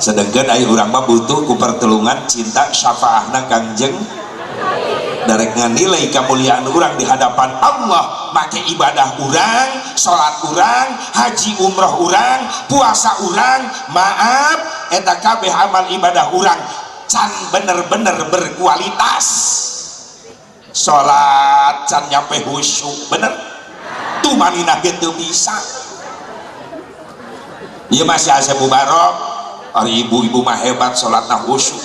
sedangkan aya urang mah butuh ku pertulungan cinta syafaahna Kangjeng darek nganilai kemuliaan urang di hadapan Allah make ibadah urang, salat urang, haji umroh urang, puasa urang, maaf eta kabeh amal ibadah urang can bener-bener berkualitas. Salat can nyampe khusyuk bener tuh manina gitu bisa. Ieu masih asa bubarok ari ibu-ibu mah hebat salatna khusyuk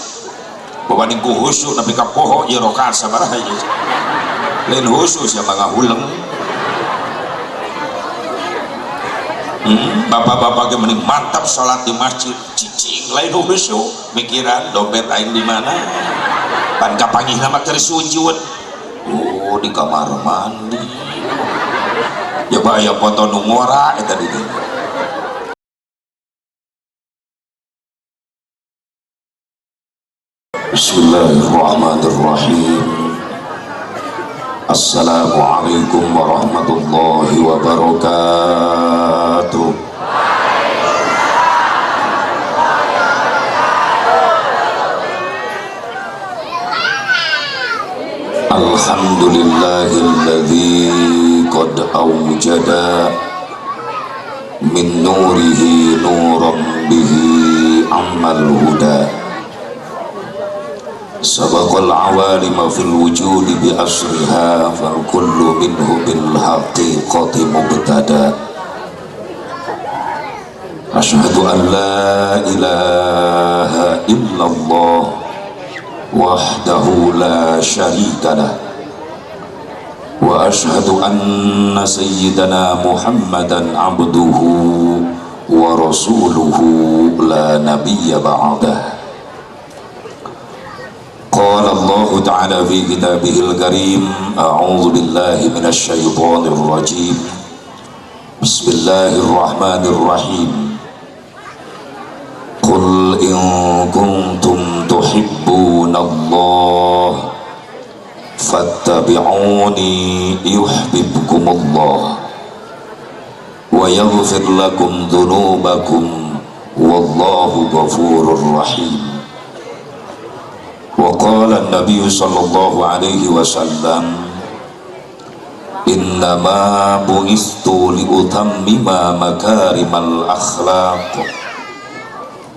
babanding ku khusyuk nepi ka poho ieu rakaat sabaraha ieu lain khusyuk sia mangga huleng. Bapak-bapak ge mending mantap salat di masjid cicing lain khusyuk mikiran dompet aing di mana pan kapanggihna mah keur sujud di kamar mandi ya aya foto nu ngora eta di dieu. Bismillahirrahmanirrahim. Assalamualaikum warahmatullahi wabarakatuh. Alhamdulillahilladzi qad awjada min nurihi nuran bihi ammal huda sabaqal awalima fil wujudi bi asriha fal kullu minhu bil haqiqati mubtada. Asyhadu an la ilaha illallah wahdahu la syarikalah wa asyhadu anna sayyidana Muhammadan abduhu wa rasuluhu la nabiyya ba'dah. Qala Allah ta'ala fi kitabihil karim a'udzu billahi minasy syaithanir rajim. Bismillahirrahmanirrahim. Qul in kuntum tuhibbunallah fattabi'uni yuhibbukumullah wa yaghfir lakum dhunubakum wallahu ghafurur rahim. Wa qala an-nabiy sallallahu alaihi wasallam innama bu'istu liutammima makarimal akhlaq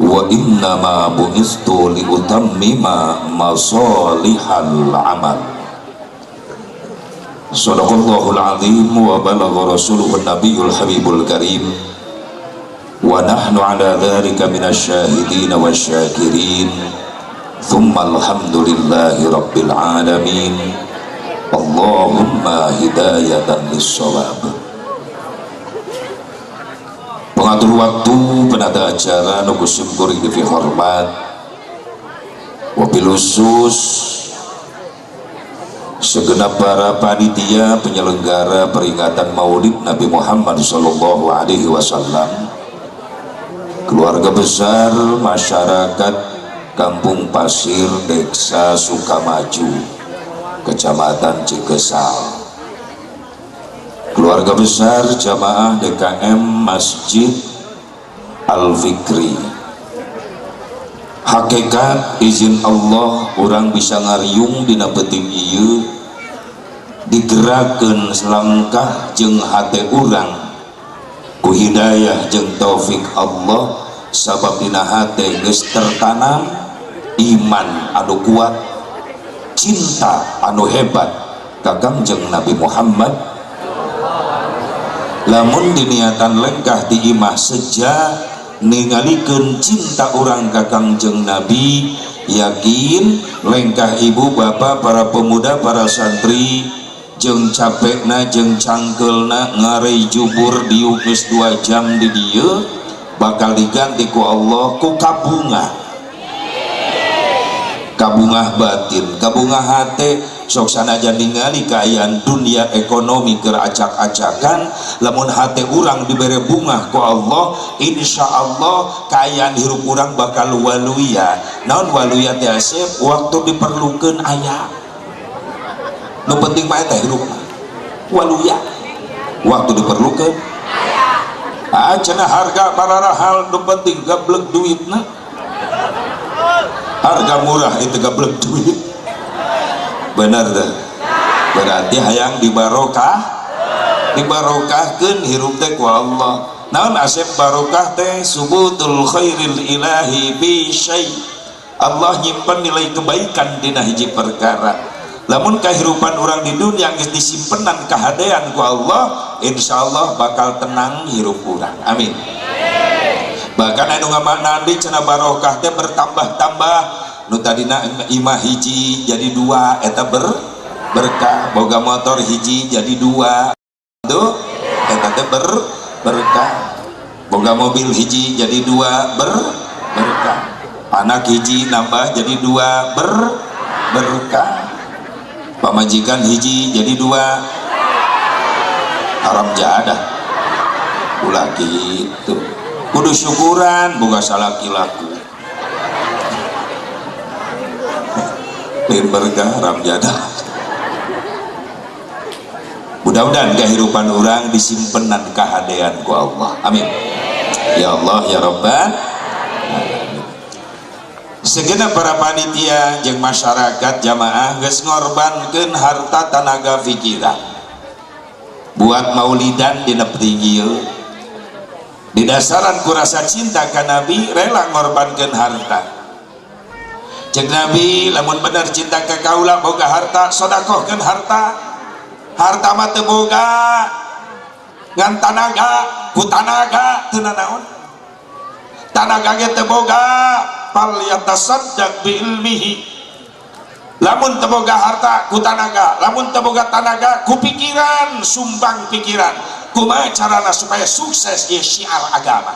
wa innama bu'istu liutammima masalihal amal. Shadaqallahul azim wa balagha rasuluhun nabiyul habibul karim wa nahnu ala dhalika minasy syahidin wasyakirin. Thumma alhamdulillahi rabbil alamin. Allahumma hidayatan lis-shawab. Pengatur waktu penata acara nu syukur di hormat wabil khusus segenap para panitia penyelenggara peringatan Maulid Nabi Muhammad sallallahu alaihi wasallam, keluarga besar masyarakat Kampung Pasir, Desa Sukamaju, Kecamatan Cikesal, keluarga besar jamaah DKM Masjid Al-Fikri. Hakikat izin Allah orang bisa ngariung dina penting ieu digerakkeun selangkah jeung hate urang ku hidayah jeung taufik Allah sabab dina hate geus tertanam iman anu kuat, cinta anu hebat ka Kangjeng Nabi Muhammad. Lamun diniatan lengkah di imah seja ningalikeun cinta urang ka Kangjeng Nabi, yakin lengkah ibu bapak para pemuda para santri jeung capekna jeung cangkeulna ngarei jubur diuk geus 2 jam di dieu bakal diganti ku Allah ku kabungah batin, kabungah hate sok sanajan ningali kaayaan dunia ekonomi keur acak-acakan, lamun hate urang dibere bungah ku Allah, insya Allah kaayaan hirup urang bakal waluya. Naon waluya teh asep waktu diperlukeun aya nu penting mah eta hirup waluya waktu diperlukeun cenah harga bararahal nu penting gablek duitna harga murah itu gablek duit bener deh. Berarti hayang dibarokahkeun hirup teh ku Allah. Naon asep barokah teh? Subutul khairil ilahi bi syai'. Allah nyimpen nilai kebaikan dina hiji perkara. Lamun kahirupan orang di dunia geus disimpenan kahadean ku Allah, insyaallah bakal tenang hirup urang. Amin. Bahkan anu ngamaknaan di cenah barokah teh bertambah-tambah. Nu tadina imah hiji jadi dua eta berkah. Boga motor hiji jadi dua tuh eta teh berkah. Boga mobil hiji jadi dua berkah. Anak hiji nambah jadi dua berkah. Pamajikan hiji jadi dua haram jadah. Ulah gitu. Kudu syukuran boga salaki laku. Lain berkah haram jadah. Mudah-mudahan kehidupan orang disimpenan kahadean ku Allah. Amin. Ya Allah ya Rabbal. Segenap para panitia jeung masyarakat jamaah geus ngorbankeun harta tenaga pikiran buat maulidan dina pringgil. Didasaran ku rasa cinta ka Nabi rela ngorbankeun harta. Jeung Nabi lamun bener cinta ka kaula boga harta sedekahkeun harta. Harta mah teu boga ngan tanaga ku tanaga teu naon. Tanaga ge teu boga fal yatasaddaq bi ilmihi. Lamun teu boga harta ku tanaga, lamun teu boga tanaga ku pikiran, sumbang pikiran. Kumaha carana supaya sukses ieu syiar agama?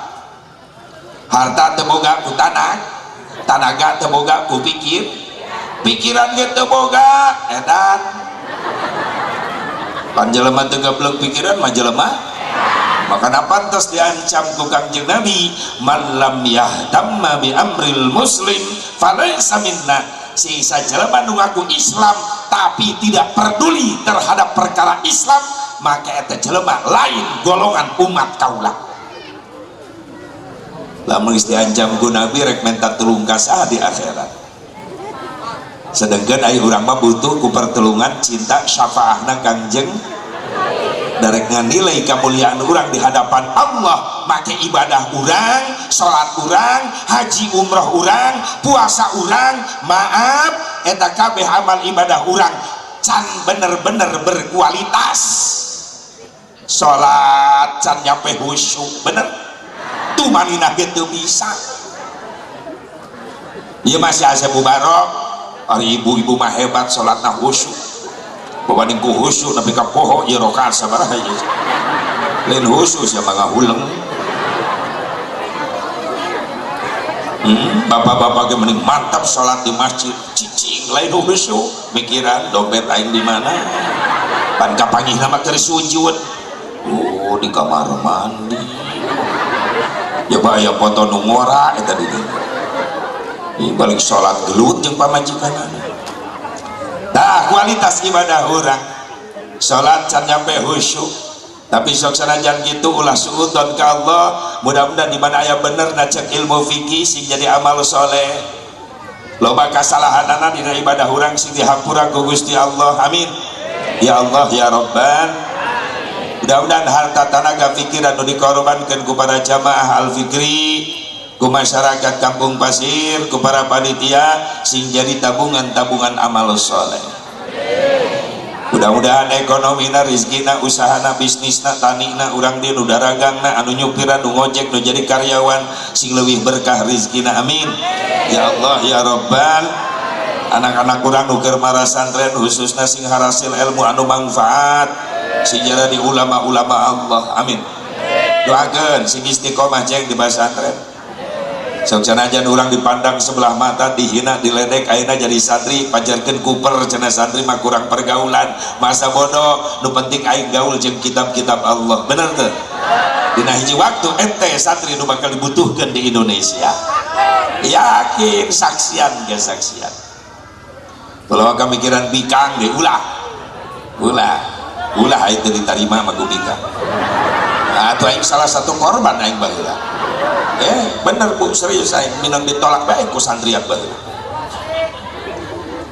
Harta teu boga ku tanaga teu boga ku pikiran ge teu boga edan. Pan jelema teu gablek pikiran mah jelema makanya pantas diancam ku Kangjeng Nabi, man lam yahtamma bi amril muslim falaysa minna. Sisa jelema nu ngaku Islam tapi tidak peduli terhadap perkara Islam, maka eta jelema lain golongan umat kaula. Lamun geus diancam ku Nabi rek menta tulung ka saha di akhirat. Sedengkeun aya urang mah butuh ku pertulungan cinta syafaahna Kangjeng darek nganilai kemuliaan orang di hadapan Allah, make ibadah orang, sholat orang, haji umroh orang, puasa orang, maaf eta kabeh amal ibadah orang can bener-bener berkualitas. Sholat can nyampe khusyuk bener tuh maninah gitu bisa. Iya masih Asep Mubarok, hari ibu-ibu mah hebat sholatna khusyuk. Pabanding ku khusyuk tapi ka poho ieu rakaat sabaraha ieu. Lain khusyuk sia mah ngahuleng. Bapak-bapak ge mending mantap salat di masjid, cicing lain khusyuk, mikiran dompet aing di mana. Pan kapanggihna mah keur sujud. Oh, di kamar mandi. Ya aya foto nu ngora eta di dieu. Ieu balik salat gelut jeung pamajikanana. Nah, kualitas ibadah orang sholat can nyampe khusyuk, tapi sok sanajan gitu ulah suudon ke Allah. Mudah-mudahan di mana aya bener cek ilmu fikih sing jadi amal soleh. Loba kasalahanana dina ibadah orang sing dihampura ku Gusti Allah. Amin. Ya Allah ya Rabban. Mudah-mudahan harta tenaga pikiran nu dikorbankeun ku para jamaah Al-Fikri, ku masyarakat Kampung Pasir, ku para panitia sing jadi tabungan-tabungan amal soleh. Mudah-mudahan ekonomina, rizkina, usahana, bisnisna, tanina, urang di nu daragangna, anu nyupiran, nu ngojek, nu jadi karyawan sing leuwih berkah rizkina. Amin. Ya Allah ya Rabbal. Anak-anak urang nu keur marasantren khususna sing harasil ilmu anu manfaat sing jadi ulama-ulama Allah. Amin. Doakeun sing istiqomah jeung di basantren. Sok sanajan urang dipandang sebelah mata, dihina, diledek, ayeuna jadi santri pajarkeun kuper cenah santri mah kurang pergaulan, masa bodoh, nu penting aing gaul jeung kitab-kitab Allah. Bener teu? Dina hiji waktu ente santri nu bakal dibutuhkeun di Indonesia. Yakin saksian ge saksian. Kalau kamikiran bikang ge ulah itu diterima mah ku bikang. Atau aing salah satu korban aing baheula. Bener Bu, serius aing minang ditolak bae ku santrian baheula.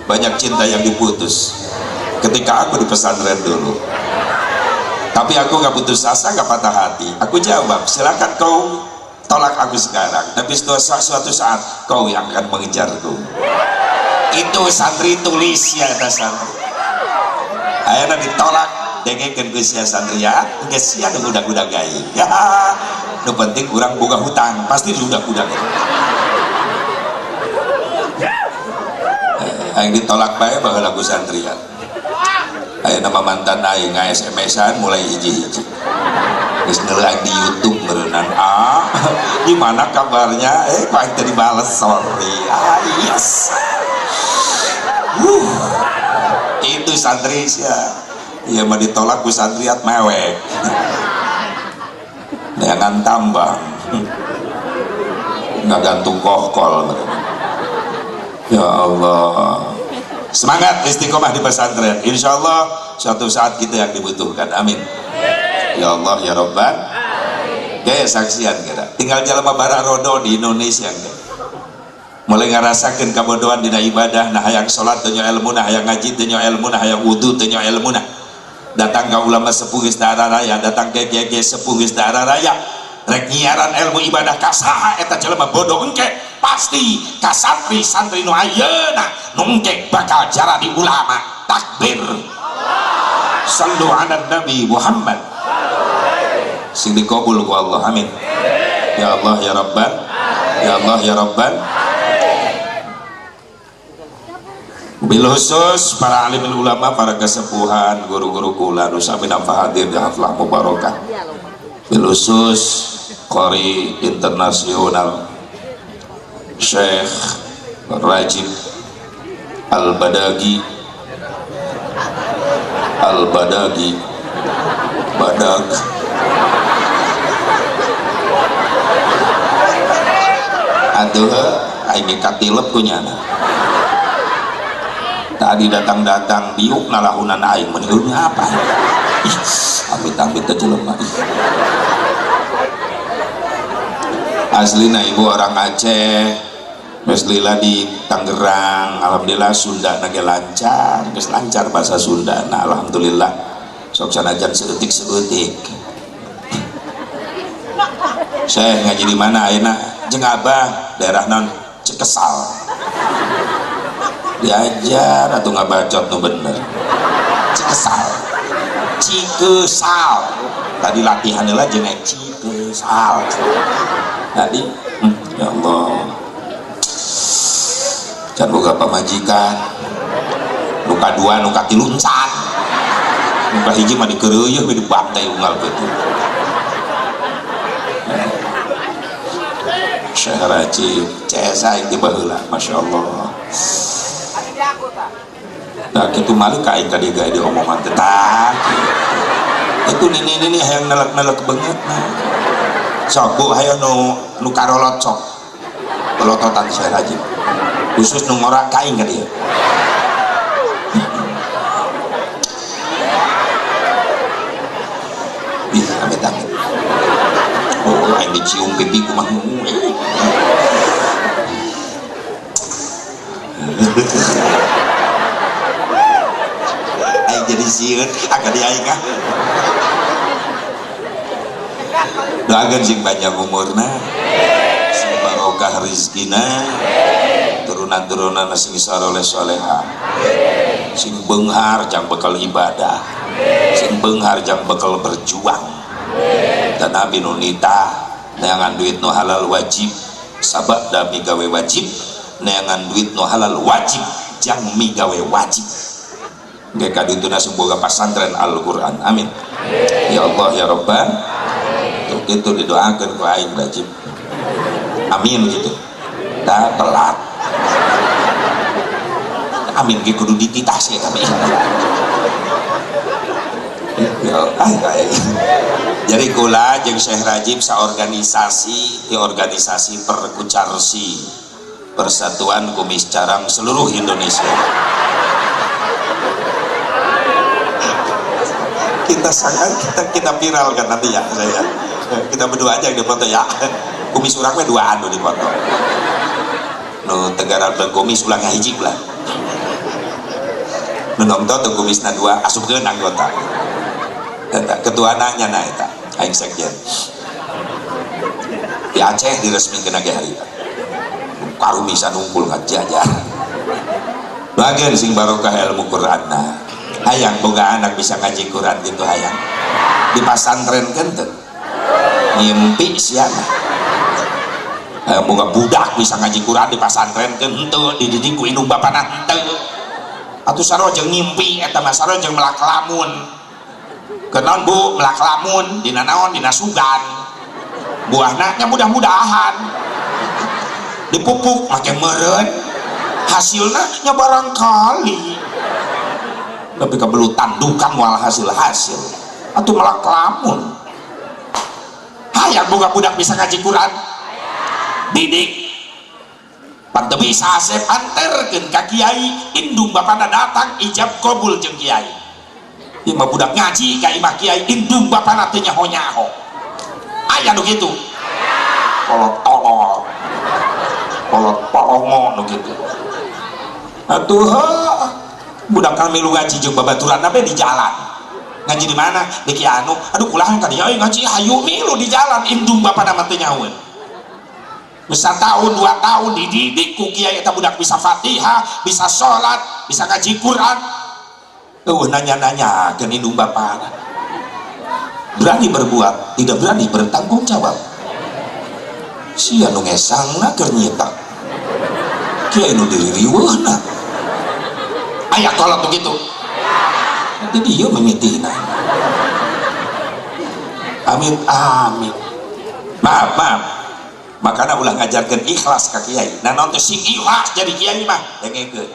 banyak cinta yang diputus ketika aku di pesantren dulu. Tapi aku gak putus asa, gak patah hati. Aku jawab, silakan kau tolak aku sekarang, tapi suatu saat kau yang akan mengejarku. Itu santri tulis ya, atas santri akhirnya ditolak dengekeun geus ya santri ya, geus sia budak-budak gawe ya. Nu penting kurang boga hutang pasti budak-budak yang ditolak bae baheula ku santrian. Aya nama mantan aing SMS-an mulai hiji-hiji geus ngeuleung di YouTube berenang gimana kabarnya kok aing teh dibales sorry yes. Itu santri sia ya mah ditolak ku santriat mewek dengan tambang nggak gantung kokol. Ya Allah, semangat istiqomah di pesantren, insya Allah suatu saat kita yang dibutuhkan, amin ya Allah ya Rabbal. Gaya saksian kira tinggal jalan bara rodo di Indonesia mulai ngarasakan kabodohan dina ibadah. Nah hayang sholat teu ilmu, nah hayang ngaji teu ilmu, nah hayang wudu teu ilmu, nah datang ke ulama sepuh geus daerah raya, datang ke kiai sepuh geus daerah raya, rek nyiaran ilmu ibadah ka saha eta jelema bodoh engke pasti ka santri-santri nu ayeuna nu engke bakal jadi ulama. Takbir, sallu ala nabi Muhammad, sing dikabul ku Allah, amin ya Allah ya Rabbal, ya Allah ya Rabbal. Bil khusus para alim ulama, para kesepuhan, guru-guru kula nu sami nampa hadir di haflah mubarakah. Bil khusus qari internasional Syekh Rajib Al-Badagi Badag aduh aing katilep kunyana tadi datang biuk nalahunan aing menihurnya apa amit-amit teh jelema aslina ibu orang Aceh geus lila di Tangerang, alhamdulillah Sunda nage lancar, geus lancar bahasa Sunda. Nah alhamdulillah sok sanajan seutik-seutik. Saya ngaji di mana ayeuna? Jeung Abah daerah non Cikesal. Diajar atuh ngabacot nu bener. Cikesal. Tadi latihan heula jeung Cikesal. Tadi ya Allah. Can boga pamajikan nuka dua nuka tilu encan nuka hiji mah dikeureueuh we dibantai unggal kitu. Syekh Rajib cesa itu baheula masyaallah. Nah kitu malik ka aing ka dieu di omongan teh tah itu nini hayang nelek-nelek beungeut nah sok bu hayang nu karolot sok pelototan Syekh Rajib khusus nu ngorak kain ka dieu. Ih amit-amit oh aing dicium pipi kumaha aing jadi sieun aga di aing ah. Doakeun sing panjang umurna, sing barokah rezekina, turunan-turunan sing saleh soleha, sing beunghar jang bekal ibadah, sing beunghar jang bekal berjuang. Dan Nabi nu nitah neangan duit nu halal wajib sabada migawe wajib, neangan duit nu halal wajib jang migawe wajib. Ge kadituna boga pasantren Al-Qur'an, amin ya Allah ya Rabbal. Itu didoakeun ku aing Rajib, amin gitu. Da telat amin ge kudu dititah sih kami ya jadi kula jeung Syekh Rajib saorganisasi di organisasi Perkucarsi, Persatuan Kumis Carang seluruh Indonesia. kita viralkan nanti ya saya, kita berdua aja di foto ya, kumis urang mah duaan di foto nu tegara kumis ulang hiji ulah nonton tuh kumisna dua asupkeun anggota eta ketua nanya na eta aing sekjen di Aceh diresmikeun ge hari karumi sanungkul ngajajar bagian sing barokah ilmu Qur'anna hayang boga anak bisa ngaji Quran gitu hayang di pasantren kenteu ngimpi siana boga budak bisa ngaji Quran di pasantren kenteu dididik ku indung bapana henteu atuh sarojeng ngimpi eta mah sarojeng melak lamun kenaon Bu melak lamun dina naon dina sugan buahna nya mudah-mudahan dipupuk make meureun hasilnya nya barangkali tapi kabelu tandukan mual hasil atau malah kelamun hayang boga budak bisa ngaji Quran didik panteu bisa asep anterkeun ka kiai indung bapana datang ijab kabul jeung kiai ieu mah budak ngaji ka imah kiai indung bapana teu nyaho-nyaho aya nu kitu kolot-kolot kolot-polongo nu kitu atuh budak kami lu ngaji jeung babaturan apa di jalan ngaji di mana di Kianu aduh kulaan ka dieu ngaji hayu milu di jalan indung bapana mah teu nyahoeun bisa tahun 2 tahun dididik ku kiai eta budak bisa Fatihah bisa sholat bisa ngaji Quran nanya-nanya ke indung bapana berani berbuat tidak berani bertanggung jawab sia nu ngesangna keur nyita kiai nu diririweuhna aya kolot begitu nanti dia mimitina amin amin maaf makanya ulah ngajarkan ikhlas ke kiai nah nonton sing ikhlas jadi kiai mah dengekeun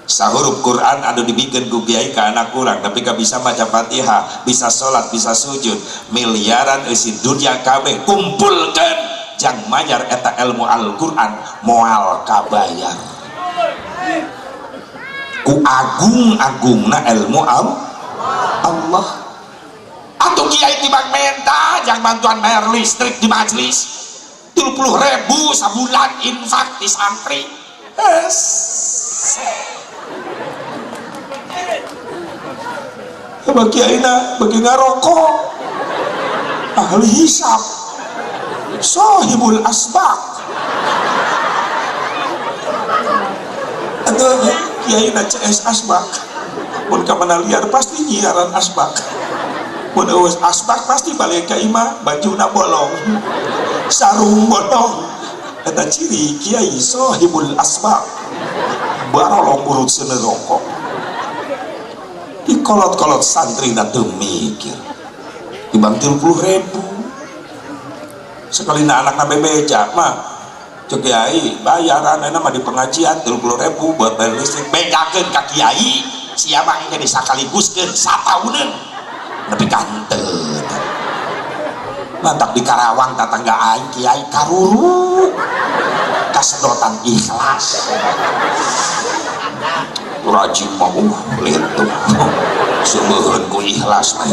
sahurup Quran anu dibikin ku kiai ke anak kurang tapi gak bisa baca Fatihah bisa sholat bisa sujud miliaran isi dunia kabeh kumpulkan jang majar eta ilmu Al-Quran moal kabayar ku agung-agungna ilmu Allah atau kiai tibang menta jang bantuan bayar listrik di majelis 30.000 sabulan infak di santri bagi aina bagi ngarokok ahli hisab sahibul asbak atau kiai na CS asbak mun ka mana liar pasti nyiaran asbak mun eueus asbak pasti balik ka imah bajuna bolong sarung bolong eta ciri kiai sahibul asbak barolong urut seueur rokok di kolot-kolot santri na teu mikir timbang 30.000 sekali na anak na bebeja mah cek kiai bayaran enak mah di pengajian 30.000 buat bayar listrik bedakeun ka kiai siapa yang jadi sakaliguskeun satauneun nepi kanteun mantak di Karawang tetangga aing kiai karuru kasedotan ikhlas rajin mah lentuk seueuheun ku ikhlas mah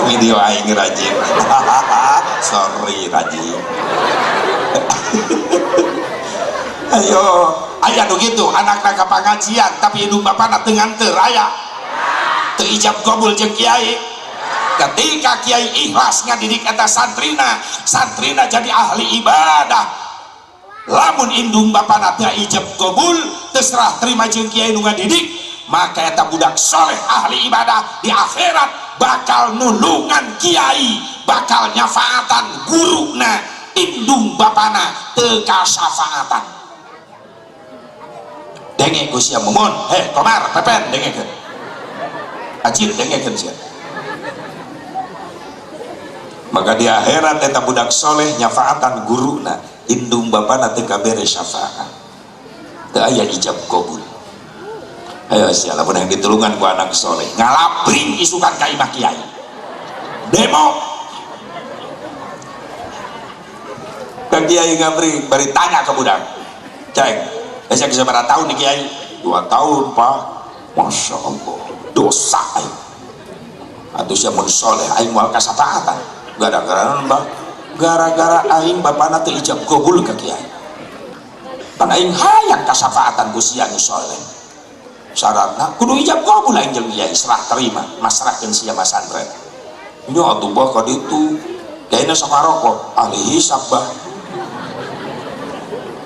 video aing rajin sorry rajin ayo aya nu gitu anakna ka pangajian tapi indung bapana teu nganteur aya teu ijab qabul jeung kiai ketika kiai ikhlas ngadidik eta santrina jadi ahli ibadah lamun indung bapana teu ijab qabul terserah terima jeung kiai nu ngadidik maka eta budak soleh ahli ibadah di akhirat bakal nulungan kiai bakal nyafaatan guruna indung bapana teu kasafaatan denge ku sia mumun komar pepen dengekeun ajir dengekeun sia maka di akhirat eta budak soleh nyafaatan guruna indung bapana teu kabere syafaat teu aya ijab qabul ayo sia lamun yang ditulungan ku anak soleh ngalabring isukan ka imah kiai demo ka kiai ngabring bari tanya ke budak cek esek sabaraha tahun nih kiai 2 tahun pak masya Allah dosa aing atuh sia mun soleh aing moal kasafaatan gara-gara aing bapana teu ijab qabul ka kiai pan aing hayang kasafaatan ku sia nu soleh syaratna kudu ijab qabul aing jeung ieu serah terima masrahkeun sia masantren nya atuh bah ka ditu kayaknya sama rokok ahli hisab bah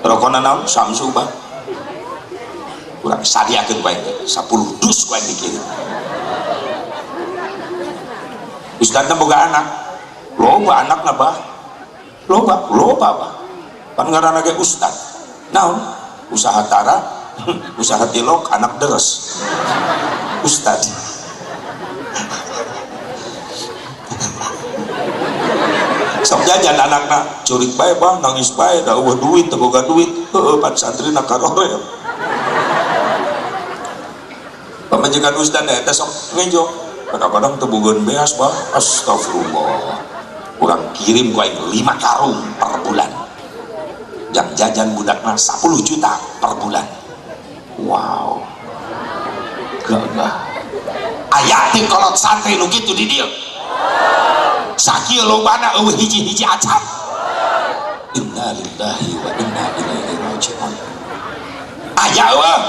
rokokna naon samsu bah kurang sadiakeun bae 10 dus ku aing dikirim ustadna boga anak loba anakna bah loba bah pan ngaranna ge ustad naon usaha tara usaha tilok anak deres ustad sok jajan anakna curik bae bah nangis bae da eueuh duit teu boga duit heueuh pan santrina karore pamajikan ustad eta sok ngejo kadang-kadang teu bogeun beas bah astagfirullah kurang kirim ku aing 5 karung per bulan jang jajan budakna 10 juta per bulan wow gagah aya teh kolot santri nu kitu di dieu sakieu lobana eueuh hiji-hiji acan innalillahi wa inna ilaihi raji'un aya eueuh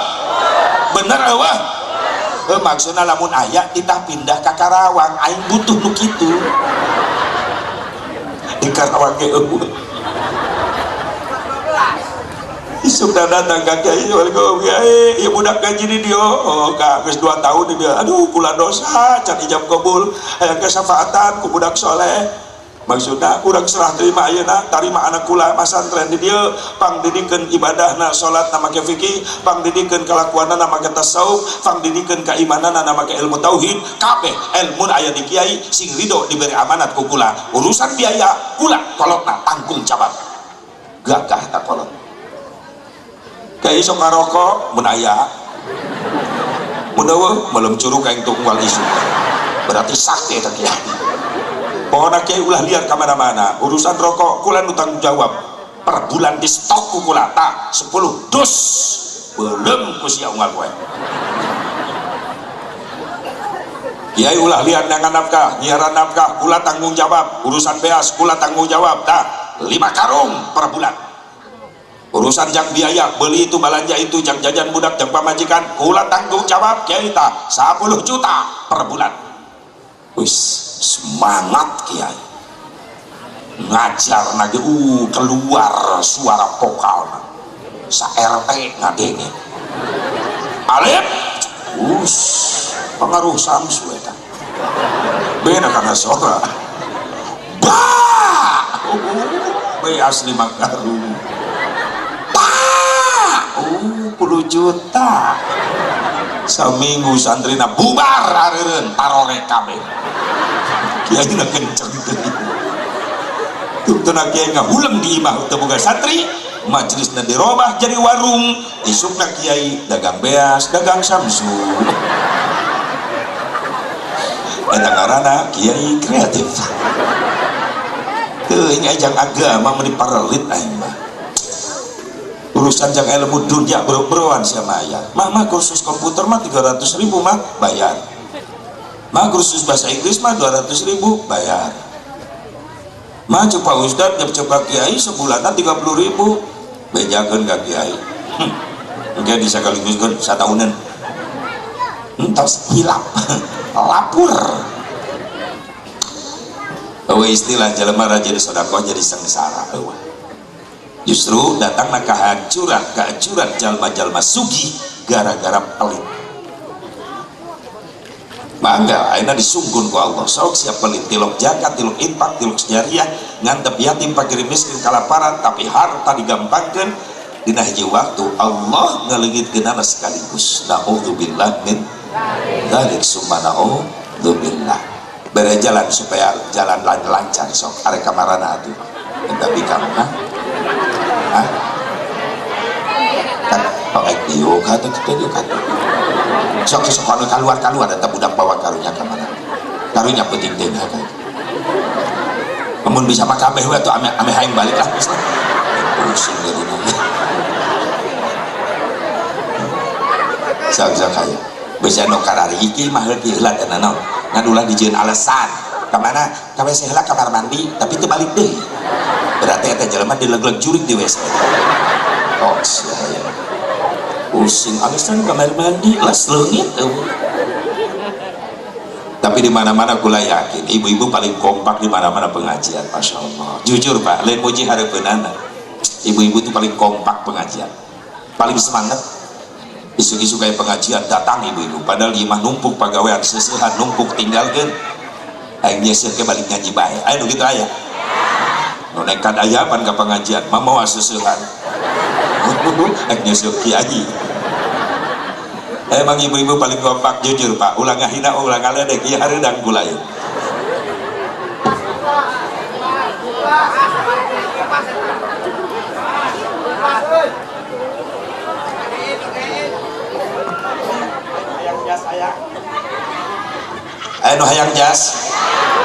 bener eueuh maksudna lamun aya kita pindah ka Karawang aing butuh nu kitu di Karawang ge eueuh isuk datang ka kiai warga kiai ieu budak gaji di dieu ka geus 2 tahun di dieu aduh kula dosa can ijab qabul hayang kasafaatan ku budak soleh maksudna urang serah terima ayeuna tarima anak kula masantren di dieu pangdidikeun ibadahna salatna make fikih pangdidikeun kalakuanna make tasawuf pangdidikeun kaimananna make ilmu tauhid kabeh ilmu aya di kiai sing ridho diberi amanat ku kula urusan biaya kula kolotna tanggung jawab gagah eta kolot kayak sok ngarokok mun aya mun eueuh belum curug kaing tunggal isu berarti sakti eta kiai pokokna kiai ulah liar ka mana-mana urusan rokok kula nu tanggung jawab per bulan di stok ku kula tah 10 dus belum ku sia unggal poe kiai ulah liar nyangan nafkah nyiaran nafkah kula tanggung jawab urusan beas kula tanggung jawab tah 5 karung per bulan urusan jang biaya beli itu belanja itu jang jajan budak jang pamajikan kula tanggung jawab kiai tah 10 juta per bulan wis semangat kiai ngajar lagi keluar suara vokal sa RT ngadenge alif pengaruh samsu eta beda karena suara ba be asli makaru 10 juta seminggu santrina bubar areureun tarore kabeh kiai na kenceng teh tuntuna kiai ngahuleng di imah teu boga santri majelisna dirobah jadi warung isukna kiai dagang beas dagang samsu eta ngaranna kiai kreatif teu ing ajang agama meni parelit aing mah urusan jang ilmu dunia bro-broan sama ayah mah kursus komputer mah 300.000 mah bayar mah kursus bahasa Inggris mah 200.000 bayar mah coba ustad coba kiai sebulannya 30.000 bejakeun ka kiai mungkin bisa sekaligus kan satahunan entos hilap lapur istilah jelema jadi sedekah jadi sengsara justru datang kehancuran jalma-jalma sugi gara-gara pelit mangga ayeuna disunggun ku Allah sok siap pelit tilok zakat tilok infak tilok jariah ngantep yatim fakir miskin kalaparan tapi harta digampangkeun dina hiji waktu Allah ngaleungitkeunana sekaligus naudzubillah min dzalik summa naudzubillah bere jalan supaya jalan lancar sok arek kamarana atuh tapi kamu kan pakai diuk atau kita diuk sok keluar ada budak bawa karunya kemana karunya penting deh kan namun bisa makan kabeh atau ame haing balik lah pusing dari mana sok kaya bisa no karari iki mah leuwih heula teh naon ngadulah dijieun alasan kemana ka WC heula kamar mandi tapi teu balik deh berarti eta jelema dilegleg jurig di WC oh pusing alisan kamar mandi las leungit. Tapi di mana-mana kula yakin ibu-ibu paling kompak di mana-mana pengajian. Masya Allah, jujur Pak, lain puji hareupeunana ibu-ibu itu paling kompak pengajian, paling semangat. Isu-isu kayak pengajian datang ibu-ibu, padahal imah numpuk pagawean seusehan numpuk tinggalkan aing nyeuseun ke balik ngaji bae aya nu kitu aya nu nekat aya pan ka pengajian mah seusehan aing nyeuseun kiai. Emang ibu-ibu paling kompak jujur Pak, ulang ngahina ulang ngaledek ieu hareudang kula ieu. Anu hayang jas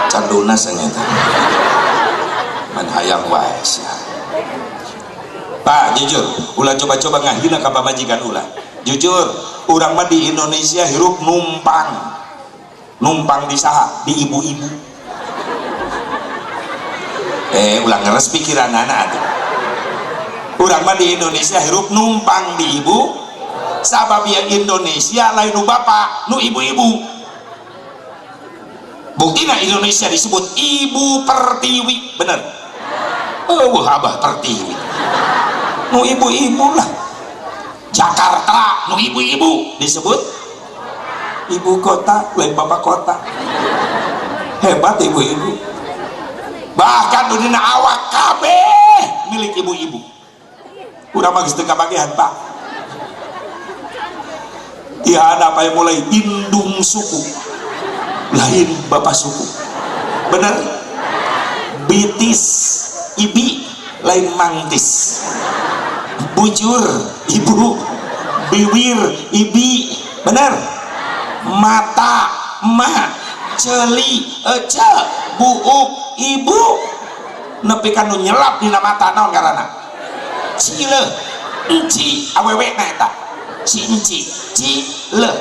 canduna sengeta man hayang wae sia. Pak jujur ulah coba-coba ngahina ka pamajikan ulah. Jujur urang mah di Indonesia hirup numpang di saha di ibu-ibu. Ulang ngeres pikiran anak atuh. Urang mah di Indonesia hirup numpang di ibu sabab yang Indonesia lain nu bapak nu ibu-ibu. Buktina Indonesia disebut ibu pertiwi, bener? Abah pertiwi nu ibu-ibu lah. Jakarta nu ibu-ibu disebut ibu kota, lain bapak kota. Hebat ibu-ibu, bahkan dina awak kabeh milik ibu-ibu. Udah magis teu kabagian Pak. Tiada apa yang mulai indung suku lain bapak suku, bener? Bitis ibi lain mangtis, bujur ibu, bibir ibi, bener? Mata ma, celi ece, buuk ibu, nepi kan nu nyelap dina mata naon ngaranna? Cile, enci, awewe na eta, cinci, cile,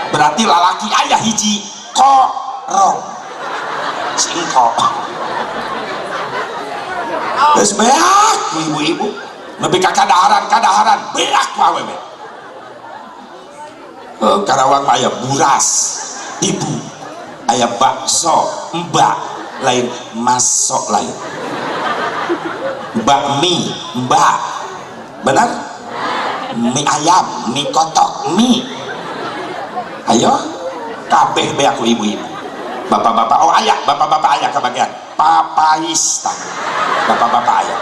berarti lalaki ayah hiji, korong, singkok. Terus beak ibu-ibu lebih ke kadaharan beak awewe. Karawang aya buras ibu, aya bakso mbak lain masok lain, bakmi mbak, benar? Mie ayam, mie kotok, mie. Ayo kabeh beak ibu-ibu. Bapak-bapak oh aya, bapak-bapak aya kebagian papais tah. Bapak-bapak aya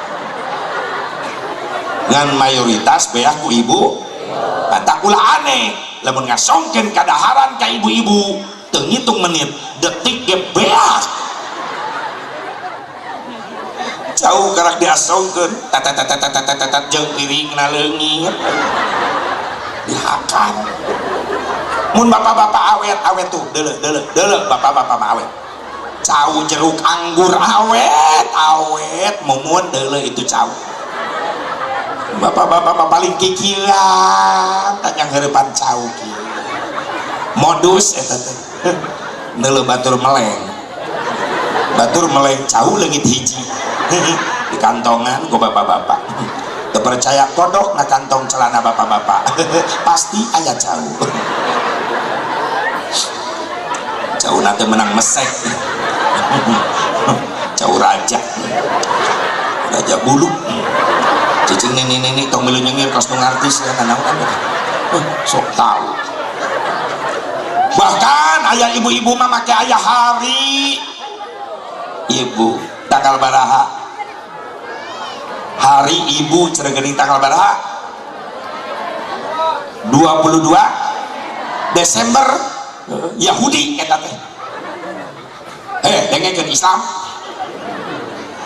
ngan mayoritas beak ku ibu. Tak ulah aneh lamun ngasongkeun kadaharan ka ibu-ibu teu ngitung menit detik ge beak jauh karak diasongkeun tat jeung piringna leungit dihakan. Mun bapak-bapak awet tuh deuleu bapak-bapak mah awet. Cau jeruk anggur awet mumun deuleu itu cau. Bapak-bapak paling kikiran tanya ngeurepan cau kieu. Modus eta teh. Deuleu batur meleng. Batur meleng cau leungit hiji. Di kantongan ku bapak-bapak. Teu percaya kodok na kantong celana bapak-bapak. Pasti aya cau. Cau nate menang mesek. Cau raja bulu cicing nini tong milu nyengir kostum artis ya kan sok tahu. Bahkan ayah ibu-ibu mah make ayah hari ibu tanggal baraha hari ibu ceregening tanggal baraha 22 Desember Yahudi eta teh dengekeun Islam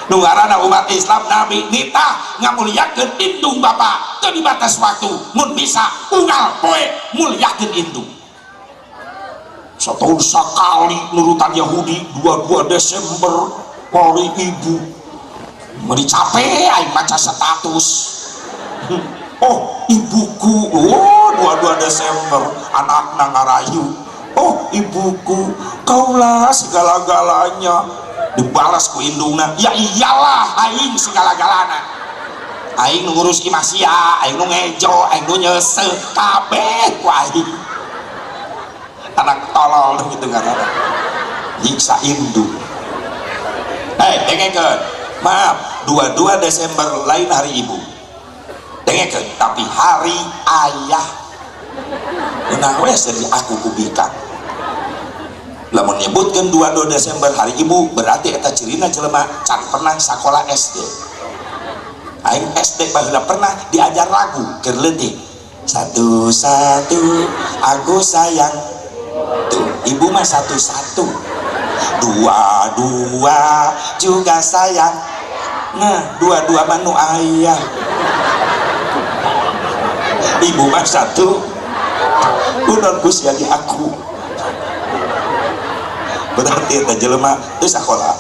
nu ngaranna umat Islam Nabi nitah ngamuliakeun indung bapa teu dibatas waktu mun bisa unggal poe muliakeun indung setahun sakali nurutan Yahudi 22 Desember hari ibu mari capek aing maca status oh ibuku 22 Desember anakna ngarayu oh ibuku kaulah segala-galanya dibalas ku indungna ya iyalah aing segala-galana aing nu ngurus ki masia, aing nu ngejo, aing nu nyese kabeh ku aing. Anak tolol gitu ngaranna nyiksa induk. Dengekeun, maaf 22 Desember lain hari ibu, dengekeun, tapi hari ayah beunang we dari aku kubika. Lamun nyebutkeun 22 Desember hari ibu berarti eta cirina jelema can pernah sakola SD. Aing SD baheula pernah diajar lagu keur leutik. Satu-satu aku sayang. Tuh, ibu mah satu-satu. Dua-dua juga sayang. Nah, dua-dua manu ayah. Ibu mah satu. Unon sia di aku. Berarti eta jelema teu sakola.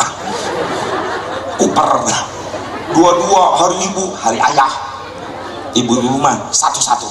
Kuper. Dua-dua hari ibu, hari ayah. Ibu-ibu mah satu-satu.